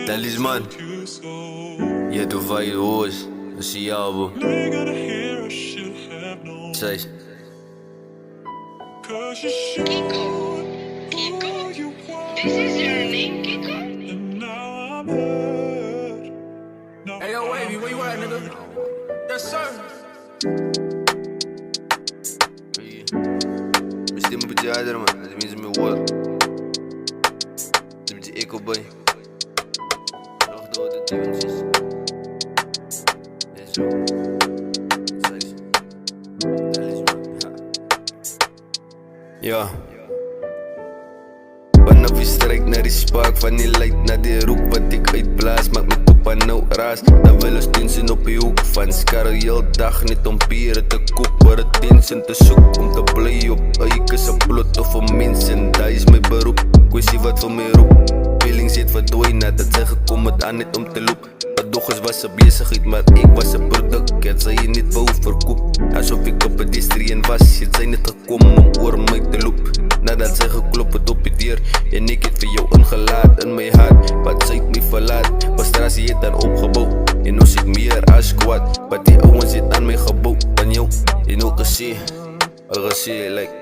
Talisman. Je tu vai hoje, esse álbum. 6. Kiko, this is your name, Kiko? Hey yo, Wavy, where you at, nigga? Yes, sir. Beste me beetje harder, man. Dat is meer woord. Dat is echo boy. Nog door de tunes. Dit is zo. Ja. Vanaf die strijk naar die spark, van die light naar die roek wat ik uitblaas, maak my kop aan nou raas. Dan wil ons tension op die hoek van skarre heel dag, net om pieren te koop, voor het tension te soek, om te bly op eikus en plot of om mensen, dat is my beroep, kwestie wat vir my roep. Feelings het verdwijn nadat sy gekom het aan net om te loop. Dochters was een bezigheid, maar ik was een product, het sy niet wou verkoop. Alsof ik op het distrien was, het sy net gekom om oor my te loop. Nadat sy geklop het op die deur, en ek het vir jou ingelaat in my hart. Wat sy het my verlaat, frustrasie het dan opgebouw. En ons het meer as kwaad, wat die ouwens het aan my gebouw. Van jou, en ook gesê, al gesê, like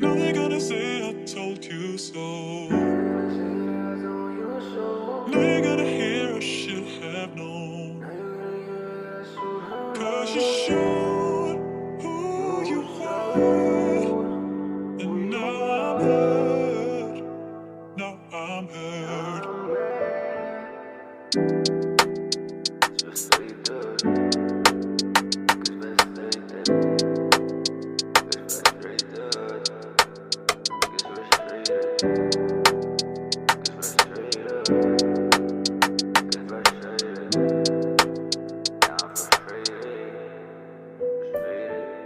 Now they gonna say I told you so. Now you gotta hear I should have known. Cause you showed who you were. And now I'm hurt. Now I'm hurt.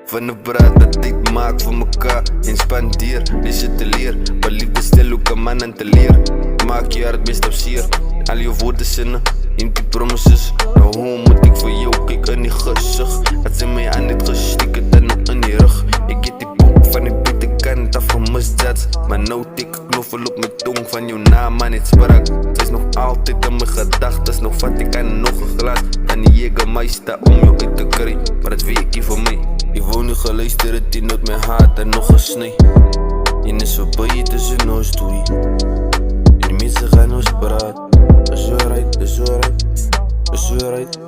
Van een praat dat tijd maak voor mekaar en spandeer, dis je te leer. Maar liefde stel ook een man aan te leer. Maak je hart best op zeer, al je woorden zinnen, empty promises. Nou hoe moet ik voor jou kijken in die gezicht? Als ze mij aan het gestikken dan nog in die rug. Ik heb die poep van die buitenkant af gemist dat. Maar nou tik knoffel op mijn tong van jouw naam aan het sprak. Zij is nog altijd in mijn gedachten, nog vat ik aan nog een glas. Van die Jägermeister om jou uit te krijgen, maar dat weet ik niet voor mij. Ik wou nu geluisterd het in uit mijn hart en nog gesnij. En is voorbij tussen ons twee. En die mensen gaan ons praten. Is zo right, is zo right. Is zo right,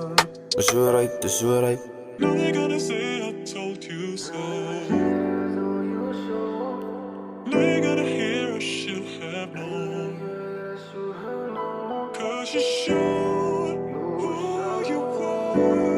is zo right, is zo right. Now they gonna say I told you so. Now you gotta hear I should have known. Cause you showed who you were.